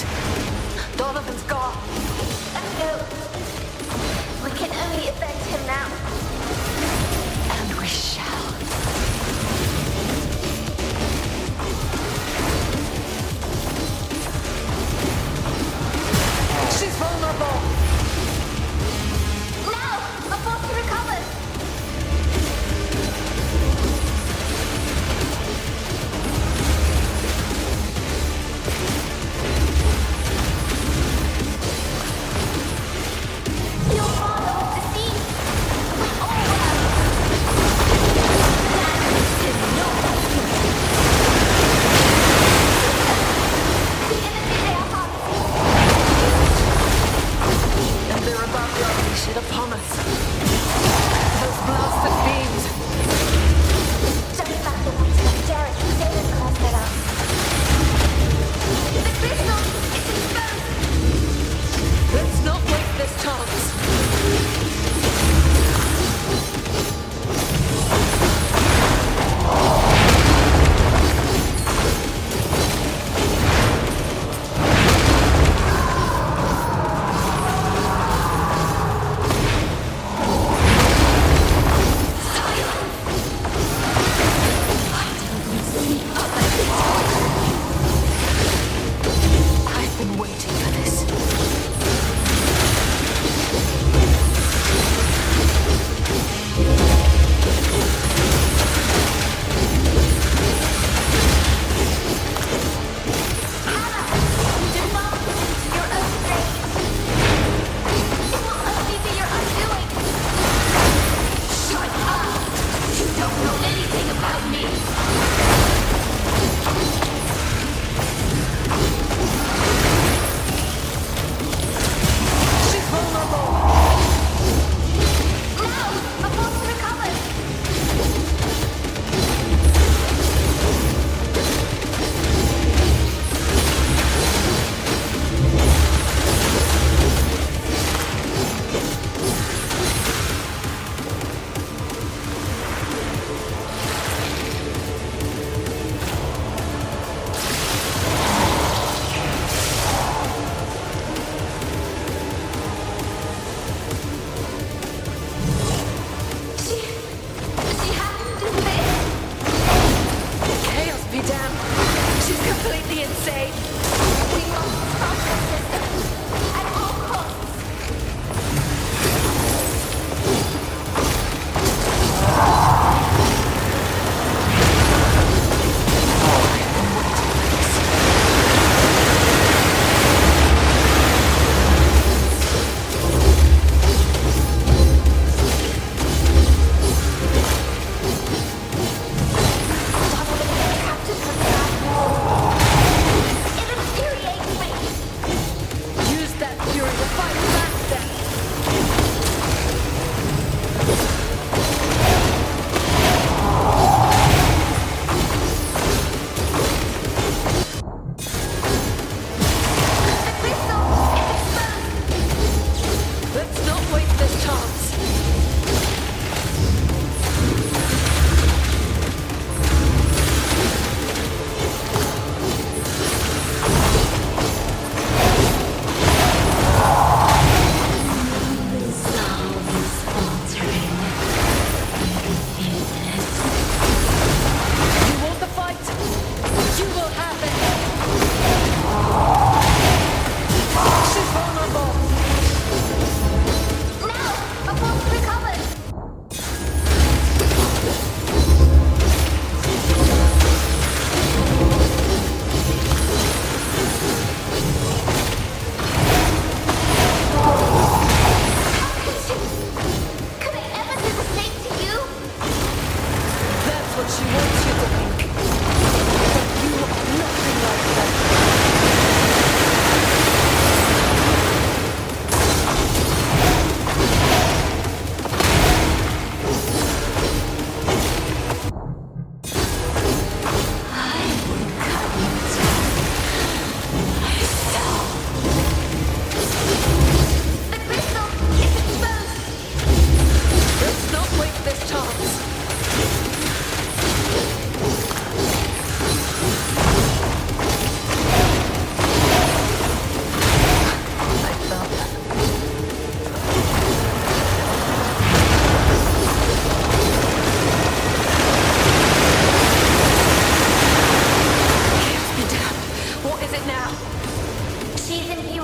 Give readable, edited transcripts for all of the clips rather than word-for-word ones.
it. Donovan's gone. No. We can only avenge him now. And we shall. She's vulnerable. Now! Before she recovers! Your father was deceived. We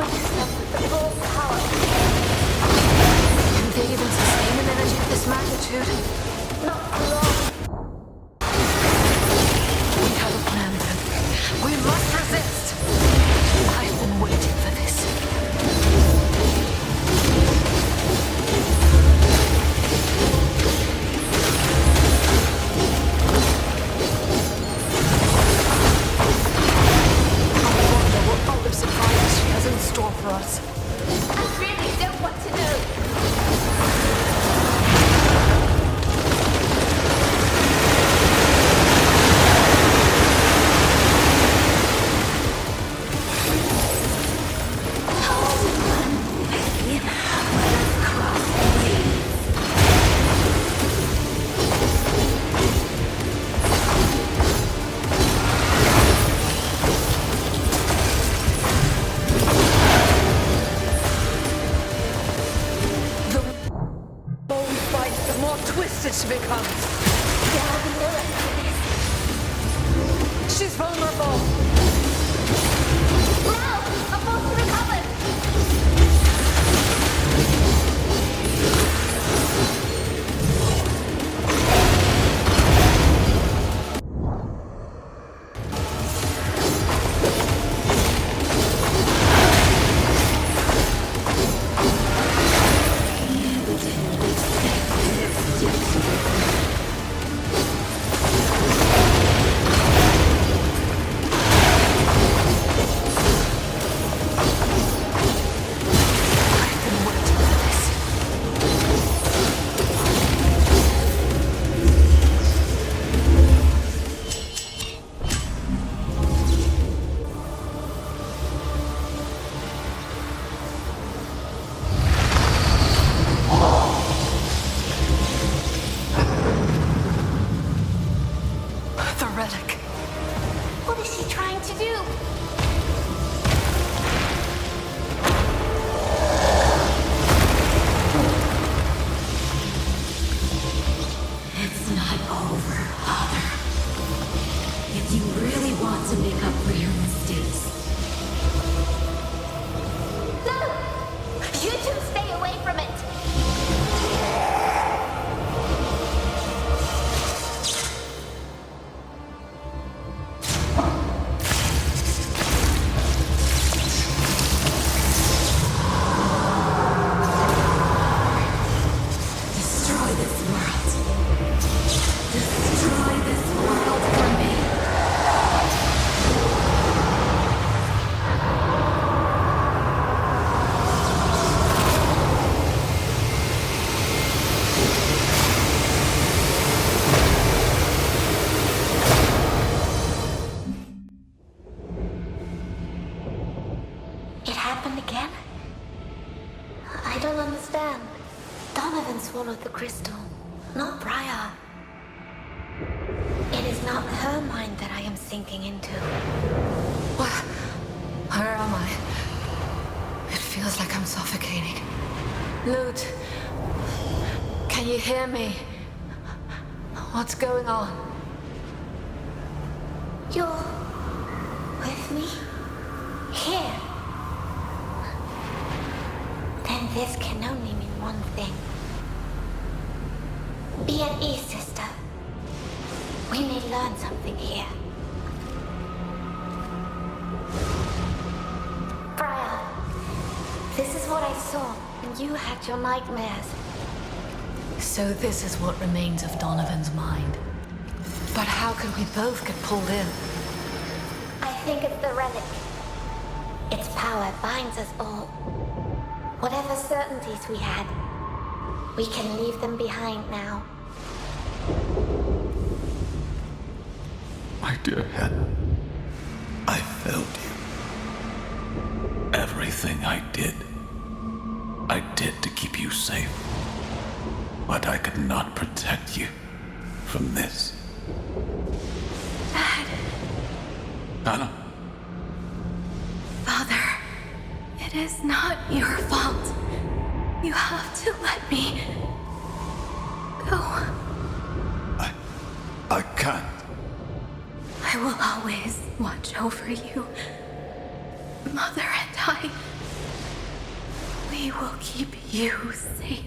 pushes them with the full power. Can they even sustain an energy of this magnitude? Not for long. We have a plan then. We must resist! I've been waiting for this. I wonder what other surprises she has in store for us. I really don't want to know. The more we fight, the more twisted she becomes. Yeah, we know it for this. She's vulnerable. Now, a force recovered. I've been waiting for this. The relic. What is she trying to do? It's not over, Father. If you really want to make up for your mistakes, No! You two stay away from it. destroy this world. Destroy this world for me. It happened again? I don't understand. Donovan swallowed the crystal, not Briar. It is not her mind that I am sinking into. Where am I? It feels like I'm suffocating. Lute, can you hear me? What's going on? You're with me? Here. Then this can only mean one thing. Be at ease, sister. We may learn something here. Briar, this is what I saw when you had your nightmares. So this is what remains of Donovan's mind. But how could we both get pulled in? I think it's the relic. Its power binds us all. Whatever certainties we had, we can leave them behind now. My dear head, I failed you. Everything I did to keep you safe. But I could not protect you from this. Dad, Anna, Father, it is not your fault. You have to let me go. I can't. I will always watch over you. Mother and I We will keep you safe.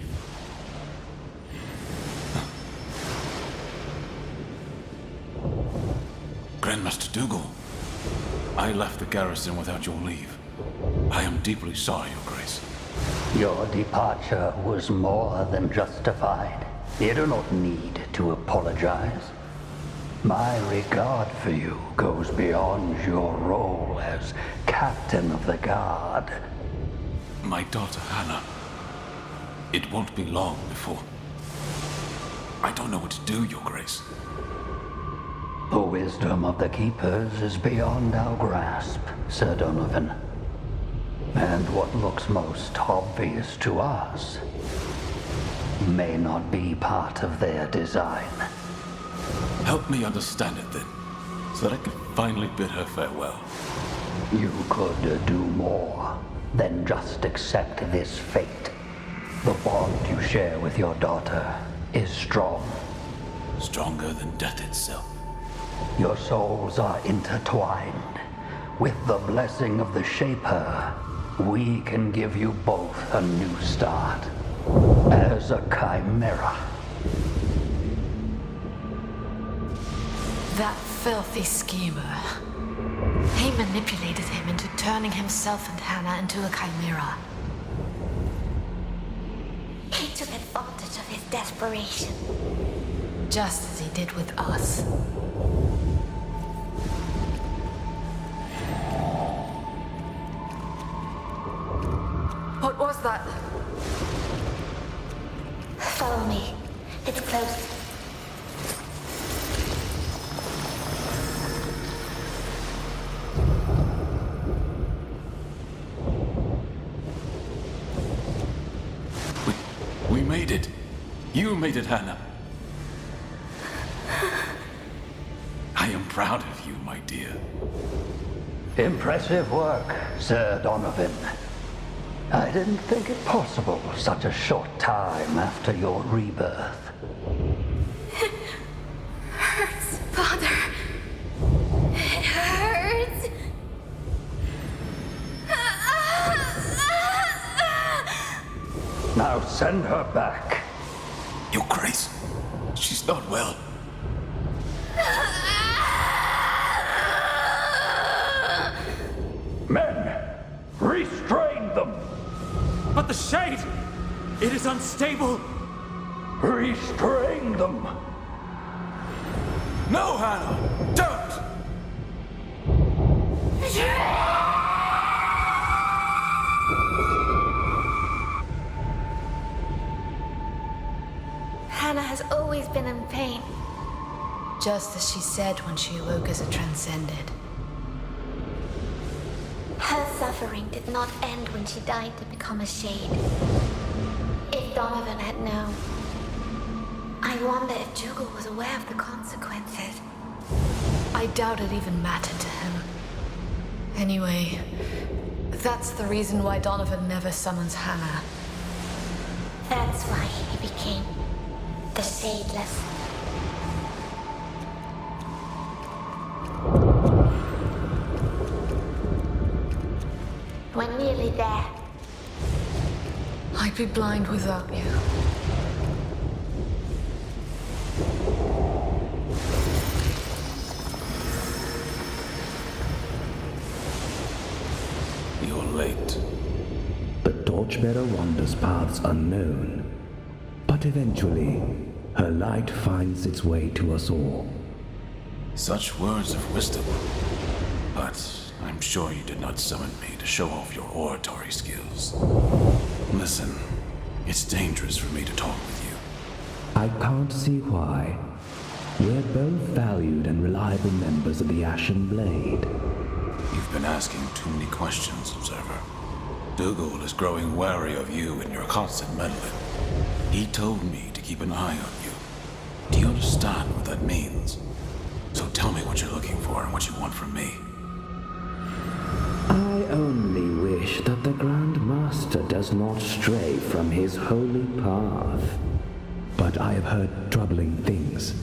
Grandmaster Dougal, I left the garrison without your leave. I am deeply sorry, Your Grace. Your departure was more than justified. You do not need to apologize. My regard for you goes beyond your role as captain of the guard. My daughter Hannah. It won't be long before... I don't know what to do, Your Grace. The wisdom of the Keepers is beyond our grasp, Sir Donovan. And what looks most obvious to us may not be part of their design. Help me understand it then, so that I can finally bid her farewell. You could do more than just accept this fate. The bond you share with your daughter is strong. Stronger than death itself. Your souls are intertwined. With the blessing of the Shaper, we can give you both a new start. As a chimera. That filthy schemer. He manipulated him into turning himself and Hannah into a chimera. He took advantage of his desperation. Just as he did with us. What was that? Follow me. It's close. We made it. You made it, Hannah. I am proud of you, my dear. Impressive work, Sir Donovan. I didn't think it possible such a short time after your rebirth. It hurts, Father. It hurts. Now send her back. Your Grace, she's not well. Men, restrain them! But the shade! It is unstable! Restrain them! No, Hannah! Don't! Hannah has always been in pain. Just as she said when she awoke as a transcended. Her suffering did not end when she died to become a shade. If Donovan had known, I wonder if Dougal was aware of the consequences. I doubt it even mattered to him. Anyway, that's the reason why Donovan never summons Hannah. That's why he became the Shadeless. We're nearly there. I'd be blind without you. You're late. The Torchbearer wanders paths unknown, but eventually, her light finds its way to us all. Such words of wisdom. But I'm sure you did not summon me to show off your oratory skills. Listen, it's dangerous for me to talk with you. I can't see why. We're both valued and reliable members of the Ashen Blade. You've been asking too many questions, Observer. Dougal is growing wary of you and your constant meddling. He told me to keep an eye on you. Do you understand what that means? So tell me what you're looking for and what you want from me. I only wish that the Grand Master does not stray from his holy path. But I have heard troubling things,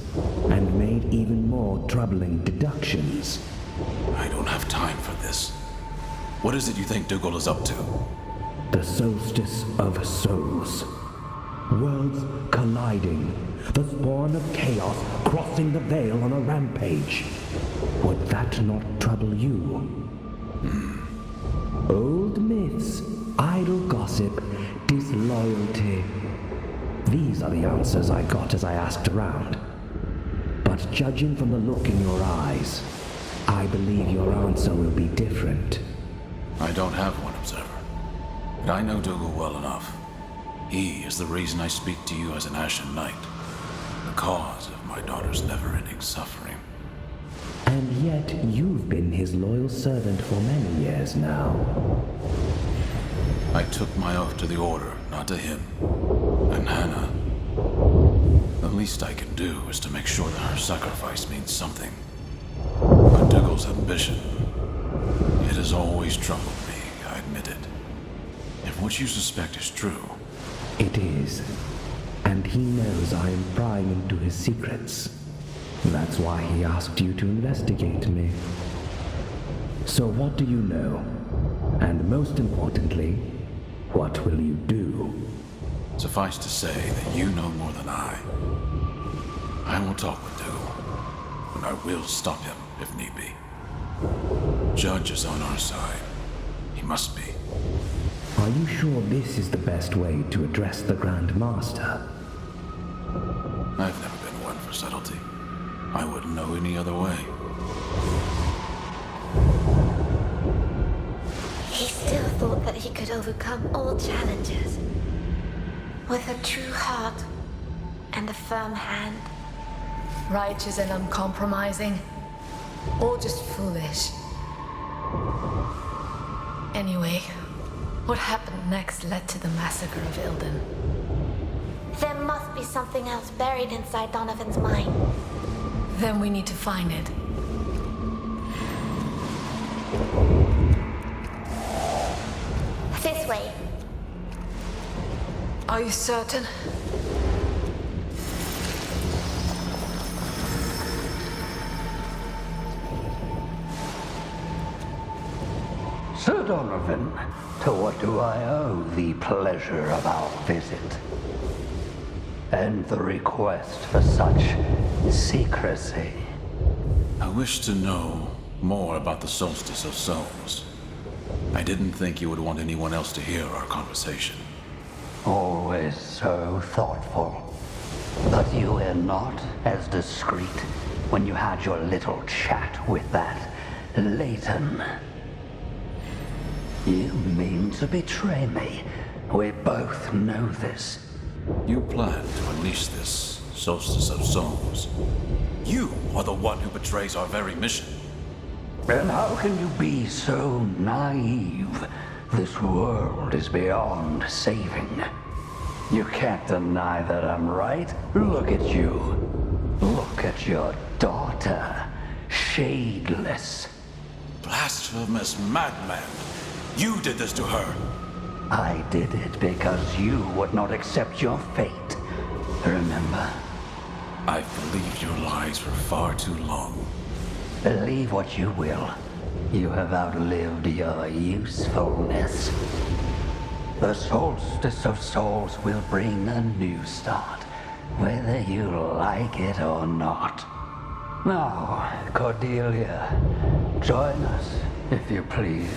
and made even more troubling deductions. I don't have time for this. What is it you think Dougal is up to? the Soulstice of Souls. Worlds colliding, the spawn of chaos crossing the veil on a rampage. Would that not trouble you? Old myths, idle gossip, disloyalty. These are the answers I got as I asked around. But judging from the look in your eyes, I believe your answer will be different. I don't have one, Observer. But I know Dougal well enough. He is the reason I speak to you as an Ashen Knight. The cause of my daughter's never-ending suffering. And yet you've been his loyal servant for many years now. I took my oath to the Order, not to him. And Hannah... The least I can do is to make sure that her sacrifice means something. But Dougal's ambition... It has always troubled me, I admit it. If what you suspect is true... It is. And he knows I am prying into his secrets. That's why he asked you to investigate me. So what do you know? And most importantly, what will you do? Suffice to say that you know more than I. I will talk with Dougal, and I will stop him if need be. Judge is on our side. He must be. Are you sure this is the best way to address the Grand Master? I've never been one for subtlety. I wouldn't know any other way. He still thought that he could overcome all challenges. With a true heart and a firm hand. Righteous and uncompromising, or just foolish. Anyway, what happened next led to the massacre of Ilden. There must be something else buried inside Donovan's mind. Then we need to find it. This way. Are you certain? Sir Donovan, to what do I owe the pleasure of our visit? And the request for such secrecy? I wish to know more about the Soulstice of Souls. I didn't think you would want anyone else to hear our conversation. Always so thoughtful. But you were not as discreet when you had your little chat with that Leighton. You mean to betray me. We both know this. You plan to unleash this Soulstice of Souls. You are the one who betrays our very mission. And how can you be so naive? This world is beyond saving. You can't deny that I'm right. Look at you. Look at your daughter. Shadeless. Blasphemous madman! You did this to her! I did it because you would not accept your fate. Remember? I've believed your lies for far too long. Believe what you will. You have outlived your usefulness. The Soulstice of Souls will bring a new start, whether you like it or not. Now, Cordelia, join us, if you please.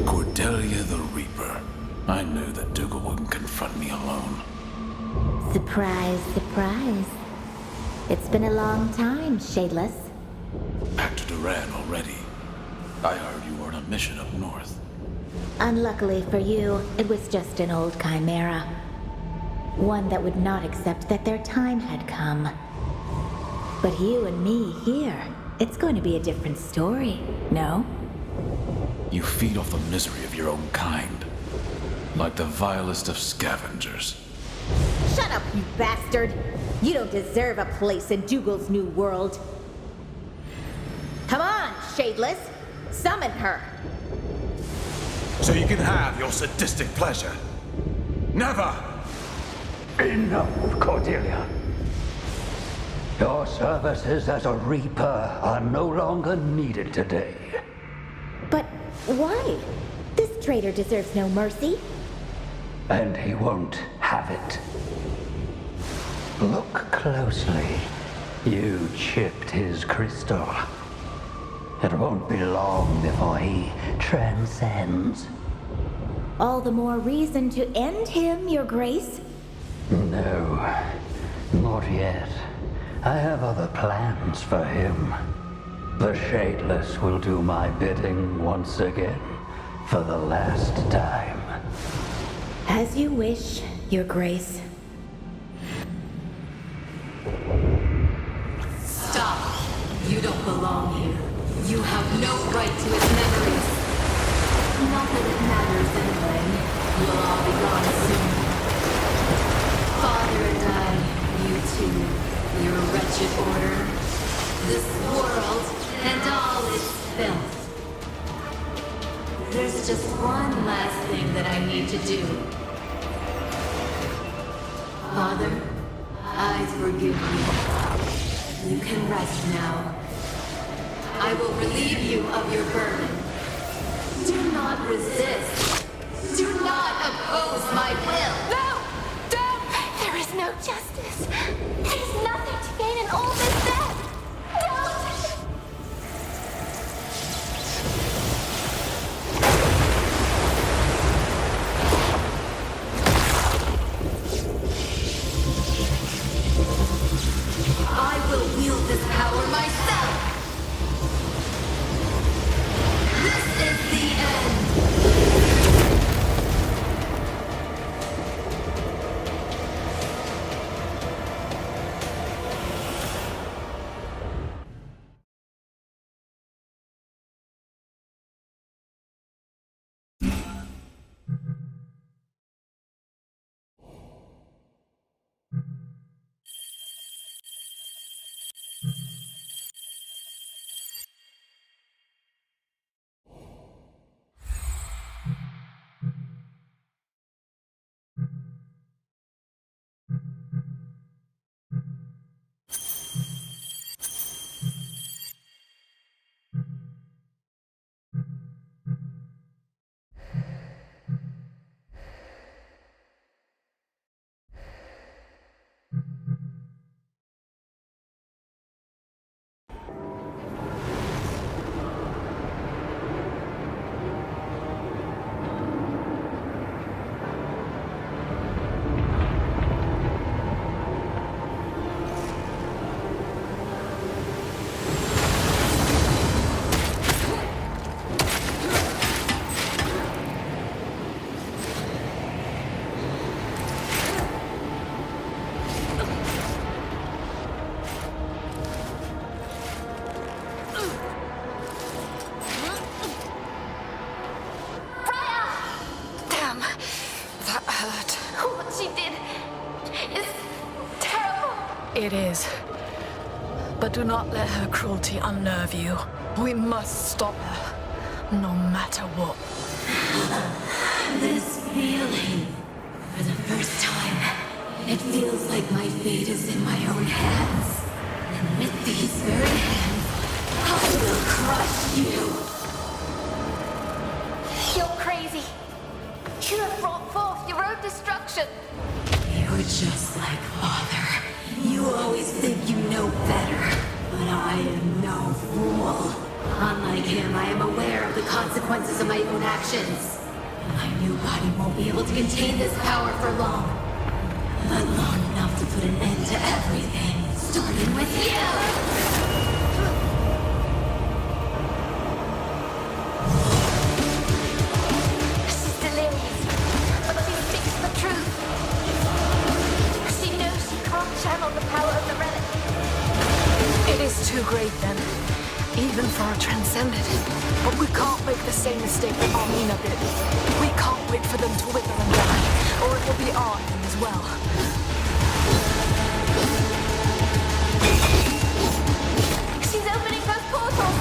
Cordelia the Reaper. I knew that Dougal wouldn't confront me alone. Surprise, surprise. It's been a long time, Shadeless. Back to Duran already. I heard you were on a mission up north. Unluckily for you, it was just an old chimera. One that would not accept that their time had come. But you and me here, it's going to be a different story, no? You feed off the misery of your own kind. Like the vilest of scavengers. Shut up, you bastard! You don't deserve a place in Dougal's new world. Come on, Shadeless! Summon her! So you can have your sadistic pleasure. Never! Enough, Cordelia. Your services as a Reaper are no longer needed today. But why? This traitor deserves no mercy. And he won't have it. Look closely. You chipped his crystal. It won't be long before he transcends. All the more reason to end him, Your Grace. No, not yet. I have other plans for him. The Shadeless will do my bidding once again, for the last time. As you wish, Your Grace. Stop. You don't belong here. You have no right to his memories. Not that it matters anyway. We'll all be gone soon. Father and I, you two, your wretched order, this world, and all its filth. There's just one last thing that I need to do. Father, I forgive you. You can rest now. I will relieve you of your burden. Do not resist. Do not oppose my will. No! Don't! There is no justice. There's nothing to gain in all this death. Don't! I will wield this power myself. This is the end. Damn. That hurt. What she did is terrible. It is. But do not let her cruelty unnerve you. We must stop her, no matter what. This feeling, for the first time, it feels like my fate is in my own hands. And with these very hands, I will crush you. You're crazy. You have brought forth your own destruction. You're just like Father. You always think you know better. But I am no fool. Unlike him, I am aware of the consequences of my own actions. My new body won't be able to contain this power for long. But long enough to put an end to everything, starting with you! She's delirious, but she speaks the truth. She knows she can't channel the power of the relic. It is too great then, even for a transcendent. But we can't make the same mistake that Armina did. We can't wait for them to wither and die, or it will be our end as well. She's opening those portals.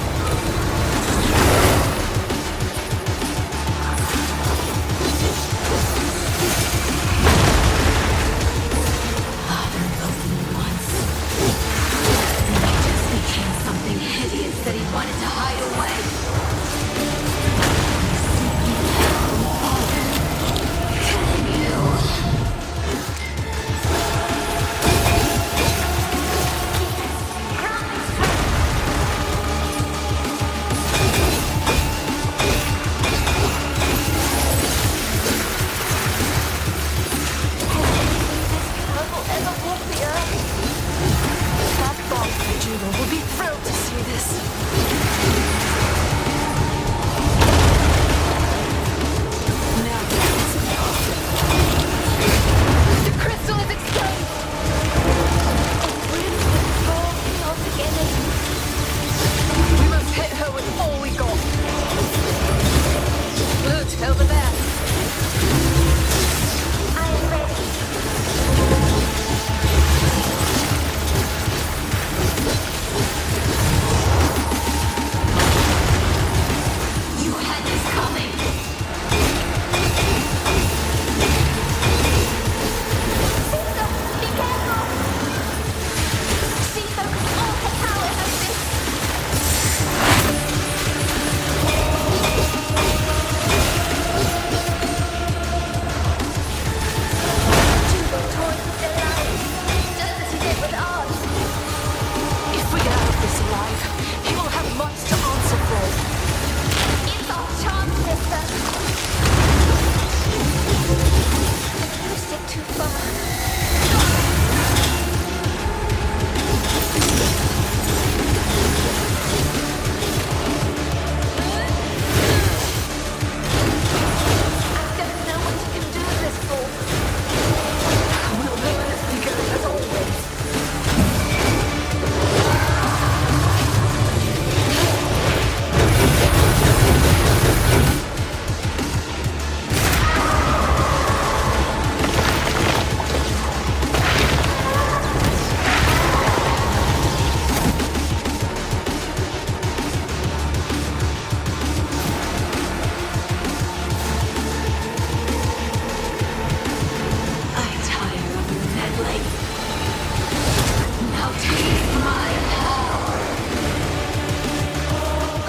Father opened once, and it just became something hideous that he wanted to hide away. Good. Over there. I am ready. You had this coming. Caesar, be careful! She focused all her power on this. Jugal toys with their lives, just as he did with ours. If we get out of this alive, he will have much to answer for. It's our chance, sister. I pushed it too far. I don't know what you can do this for. We'll never let it go as always. I tire of your meddling. Now taste my power.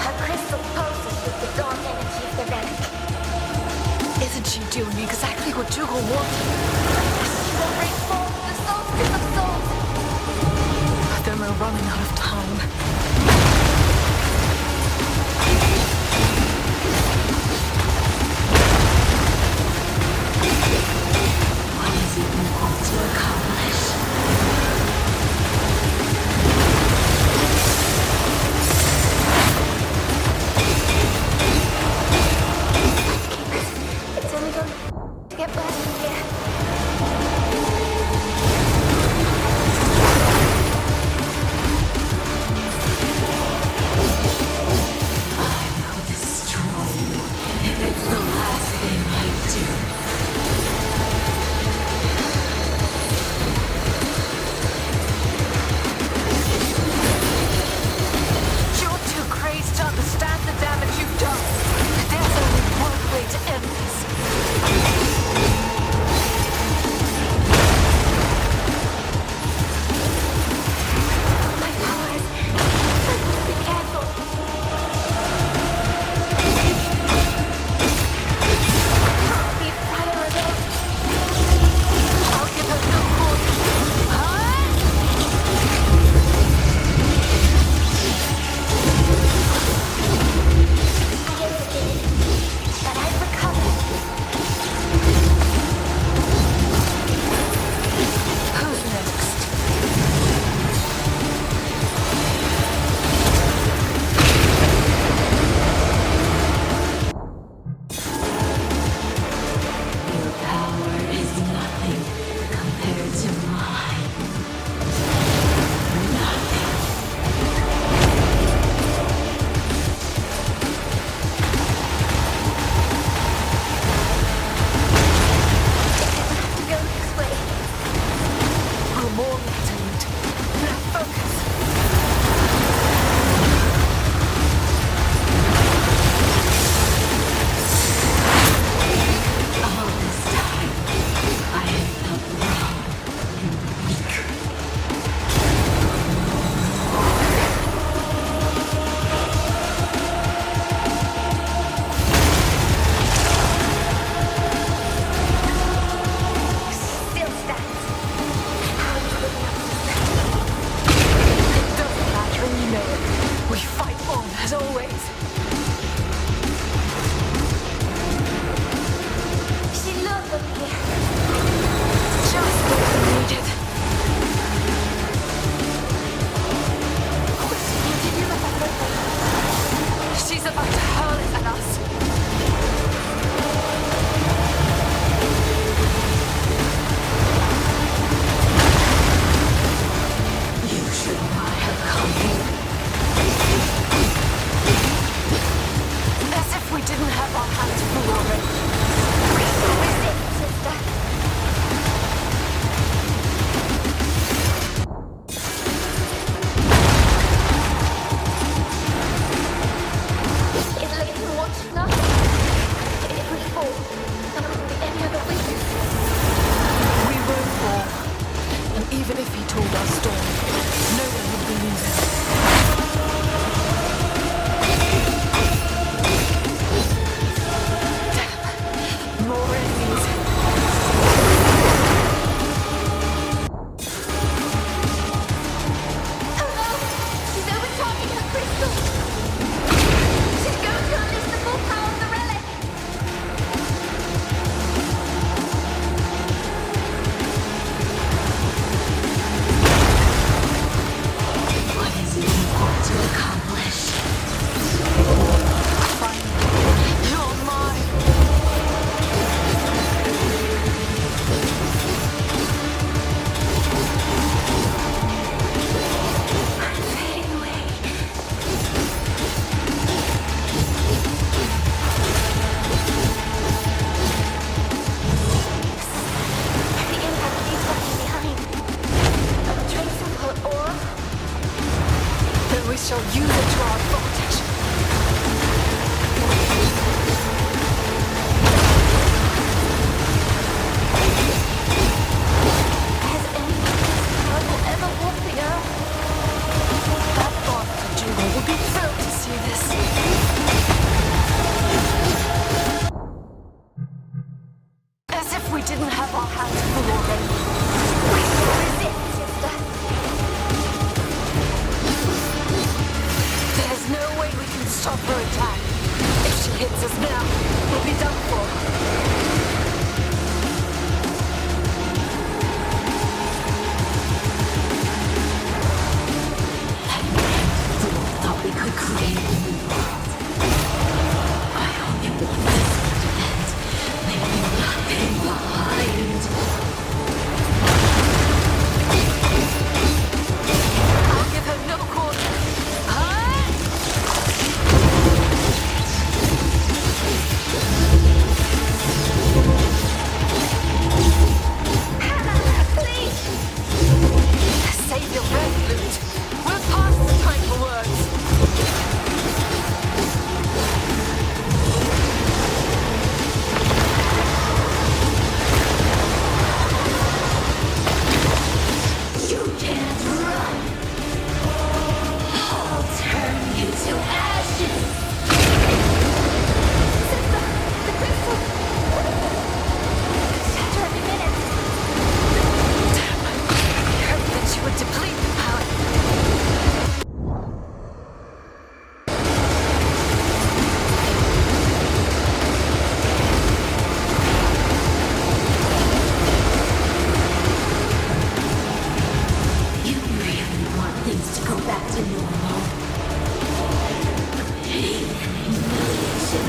Her crystal pulses with the dawn energy of the relic. Isn't she doing exactly what Jugal wanted? She will bring forth the solstice of souls. Then we're running out of time. What is it you want to accomplish? It's only going to get worse from here. didn't have our hands full already. Resist, sister. There's no way we can stop her attack. If she hits us now, we'll be done for. Thought we could create a new world. I hope you will listen to that, leaving nothing behind. I'll give her no quarter. Huh? Hannah, please! Save your breath, Loot. We're past the time for words. You can't run. I'll turn you to ashes. Sister, the crystal! Shatter every minute. I heard that she would deplete the power. You really want things to go back to normal. Pain and humiliation.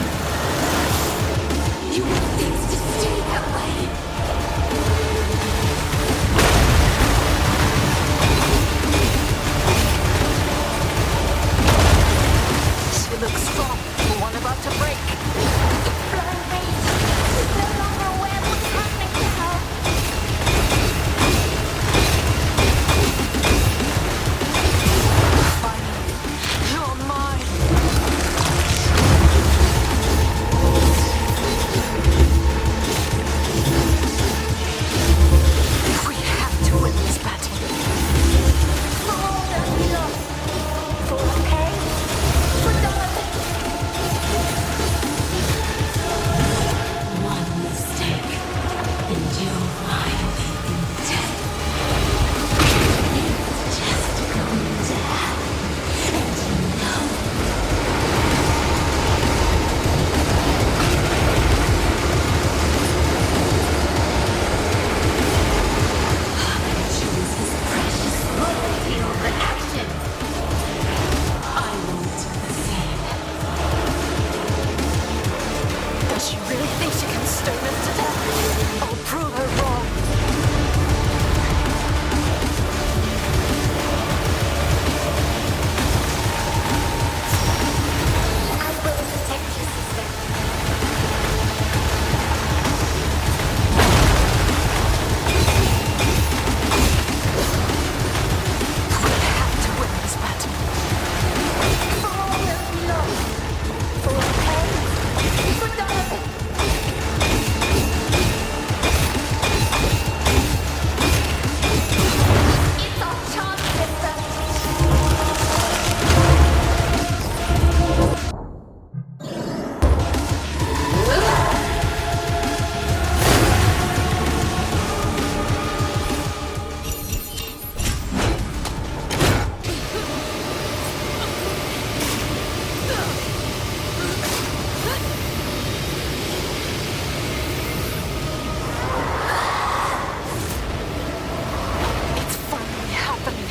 You want things to stay that way. She looks strong. The one about to break. Blind rage. She's no longer aware of what's happening to her. Finally, you're mine. We have to win this battle. For all that we lost. For pain. For Donovan. One mistake, and you'll finally be dead. It's just going to happen, and you know. Choose his precious loyalty over action. I won't do the same. Does she really think she can stone us to death? I'll prove her wrong. I will protect you, sister. We have to win this battle. For all that we lost. For pain. For Donovan. It's our chance, sister. It's finally happening.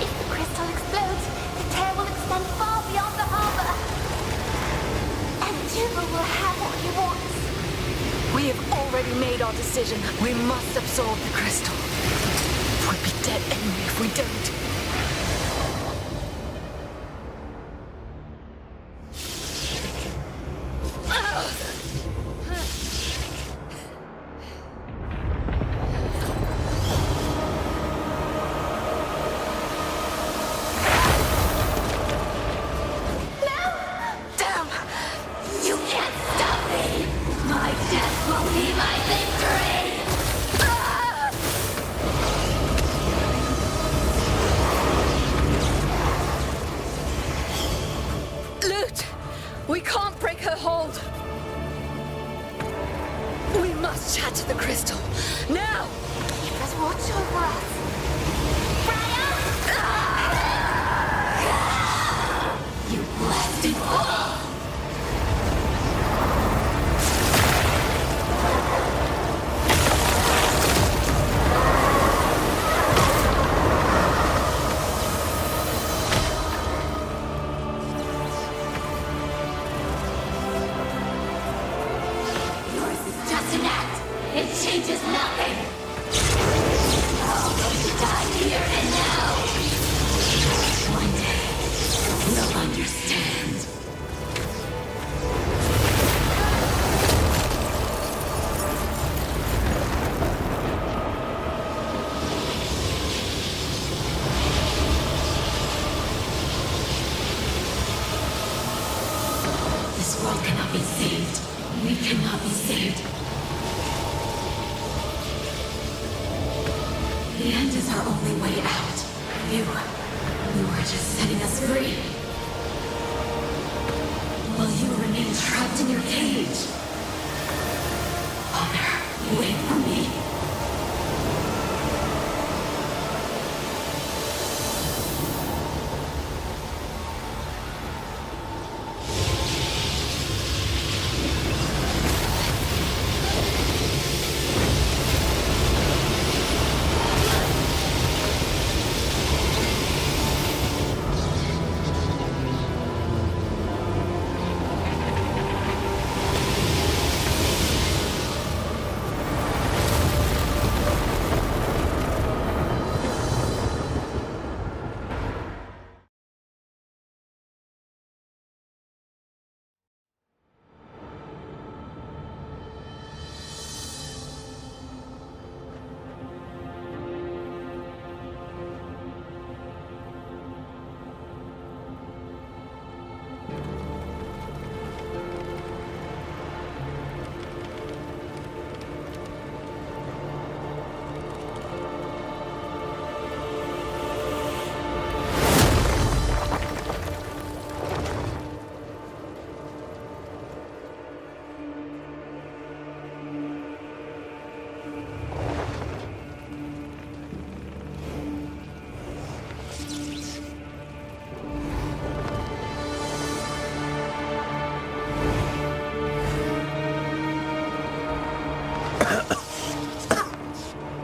If the crystal explodes, the tear will extend far beyond the harbor. And Juba will have what he wants. We have already made our decision. We must absorb the crystal. We'll be dead anyway if we don't. Damn! You can't stop me! My death will be my victory! Ah! Let's chat to the crystal. Now! Just watch over us. You blasted fool! Yours is just an act. It changes nothing. You're all going to die here and now. One day, you'll understand. This world cannot be saved. We cannot be saved. The end is our only way out. You are just setting us free. While you remain trapped in your cage. Father, wait for me.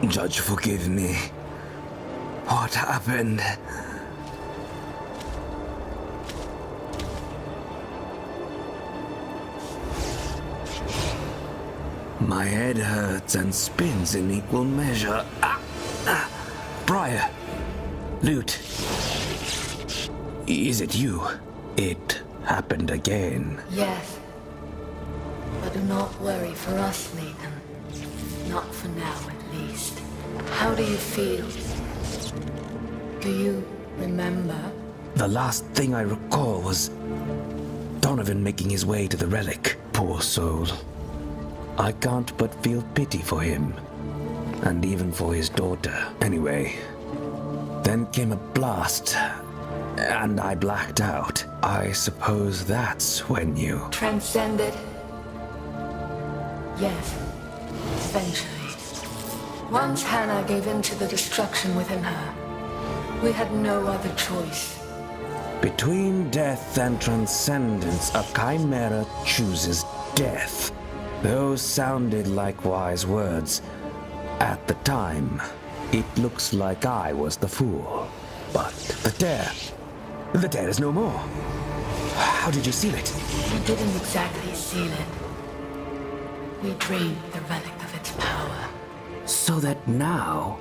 Judge, forgive me. What happened? My head hurts and spins in equal measure. Briar! Lute! Is it you? It happened again. Yes. But do not worry for us, Nathan. Not for now, at least. How do you feel? Do you remember? The last thing I recall was Donovan making his way to the relic. Poor soul. I can't but feel pity for him. And even for his daughter. Anyway, then came a blast, and I blacked out. I suppose that's when you... Transcended? Yes. Eventually. Once Hannah gave in to the destruction within her, we had no other choice. Between death and transcendence, a chimera chooses death. Those sounded like wise words. At the time, it looks like I was the fool. But the tear is no more. How did you seal it? We didn't exactly seal it. We drained the relic of its power. So that now,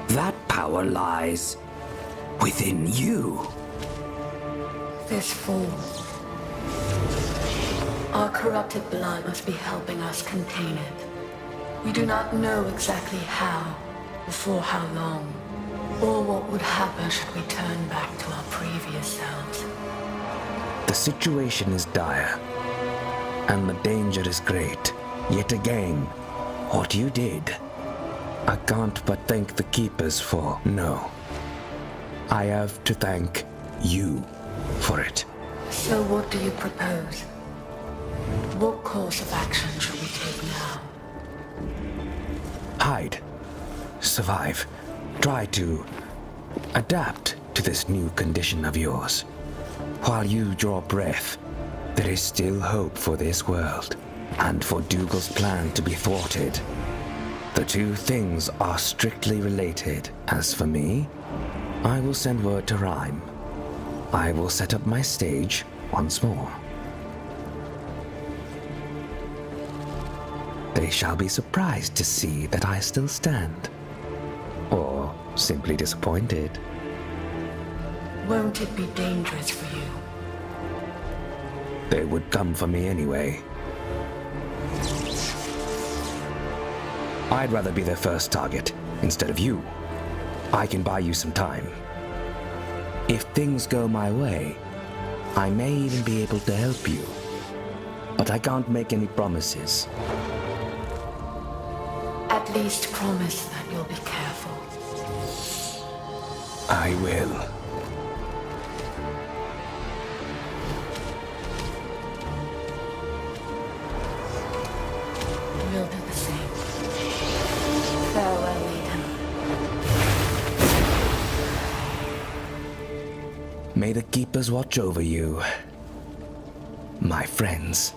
that power lies within you. This fool. Our corrupted blood must be helping us contain it. We do not know exactly how, or for how long, or what would happen should we turn back to our previous selves. The situation is dire, and the danger is great. Yet again, what you did, I can't but thank the Keepers for. No, I have to thank you for it. So what do you propose? What course of action should we take now? survive. Try to adapt to this new condition of yours. While you draw breath, there is still hope for this world, and for Dougal's plan to be thwarted. The two things are strictly related. As for me, I will send word to Rhyme. I will set up my stage once more. They shall be surprised to see that I still stand. Or simply disappointed. Won't it be dangerous for you? They would come for me anyway. I'd rather be their first target instead of you. I can buy you some time. If things go my way, I may even be able to help you. But I can't make any promises. At least promise that you'll be careful. I will. We'll do the same. Farewell, Ethan. May the Keepers watch over you, my friends.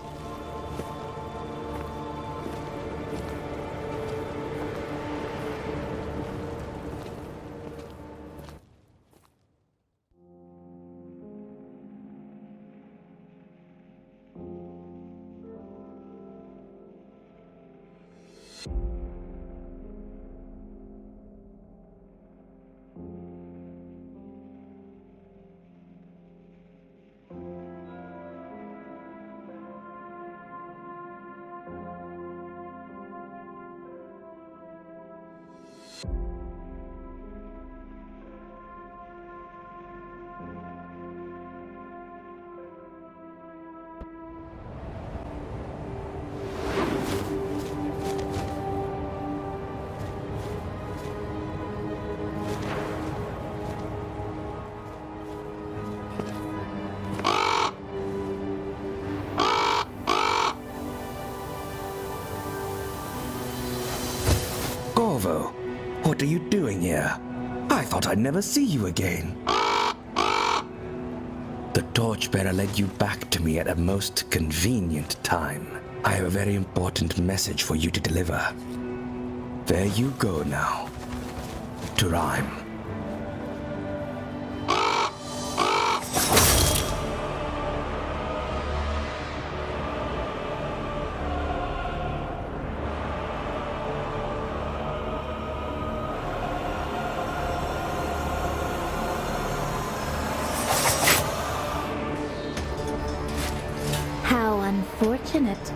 What are you doing here? I thought I'd never see you again. The torchbearer led you back to me at a most convenient time. I have a very important message for you to deliver. There you go now. To Rhyme. Unfortunate.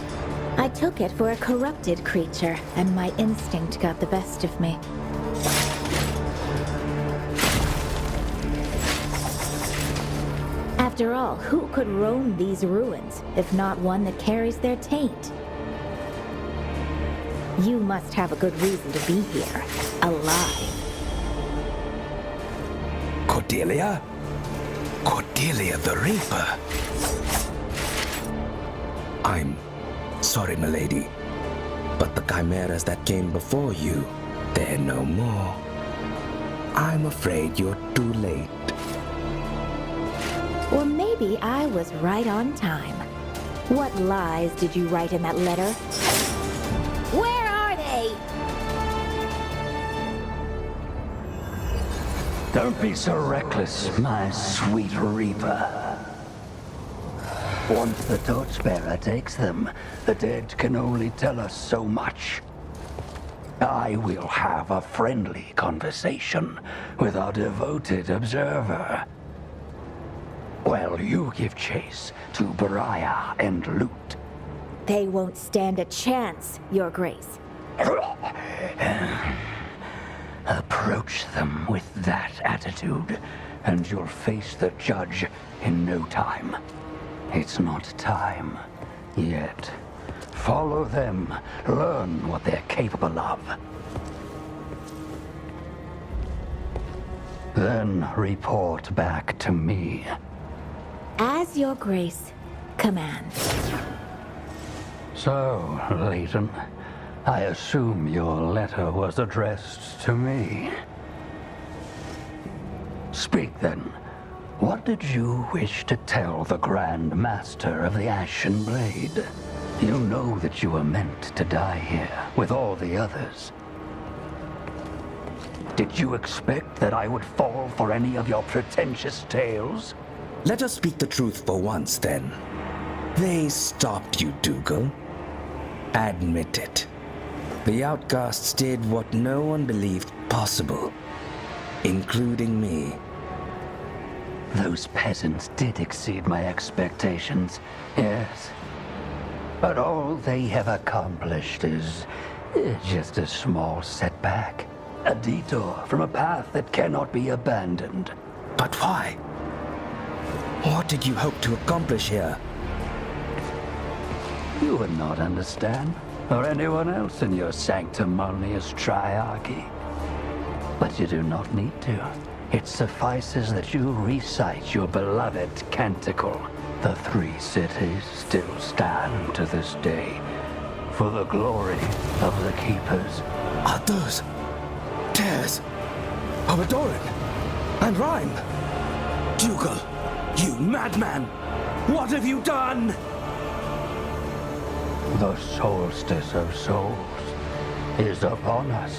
I took it for a corrupted creature, and my instinct got the best of me. After all, who could roam these ruins, if not one that carries their taint? You must have a good reason to be here, alive. Cordelia? Cordelia the Reaper? I'm sorry, milady, but the chimeras that came before you, they're no more. I'm afraid you're too late. Or maybe I was right on time. What lies did you write in that letter? Where are they? Don't be so reckless, my sweet Reaper. Once the torchbearer takes them, the dead can only tell us so much. I will have a friendly conversation with our devoted observer. While you give chase to Beriah and Loot. They won't stand a chance, Your Grace. Approach them with that attitude, and you'll face the judge in no time. It's not time yet. Follow them. Learn what they're capable of. Then report back to me. As Your Grace commands. So, Leighton, I assume your letter was addressed to me. Speak then. What did you wish to tell the Grand Master of the Ashen Blade? You know that you were meant to die here, with all the others. Did you expect that I would fall for any of your pretentious tales? Let us speak the truth for once, then. They stopped you, Dougal. Admit it. The outcasts did what no one believed possible, including me. Those peasants did exceed my expectations, yes. But all they have accomplished is just a small setback. A detour from a path that cannot be abandoned. But why? What did you hope to accomplish here? You would not understand, or anyone else in your sanctimonious triarchy. But you do not need to. It suffices that you recite your beloved canticle. The 3 cities still stand to this day, for the glory of the Keepers. Are those tears of Adoran and Rhyme? Dougal, you madman! What have you done? The Soulstice of Souls is upon us.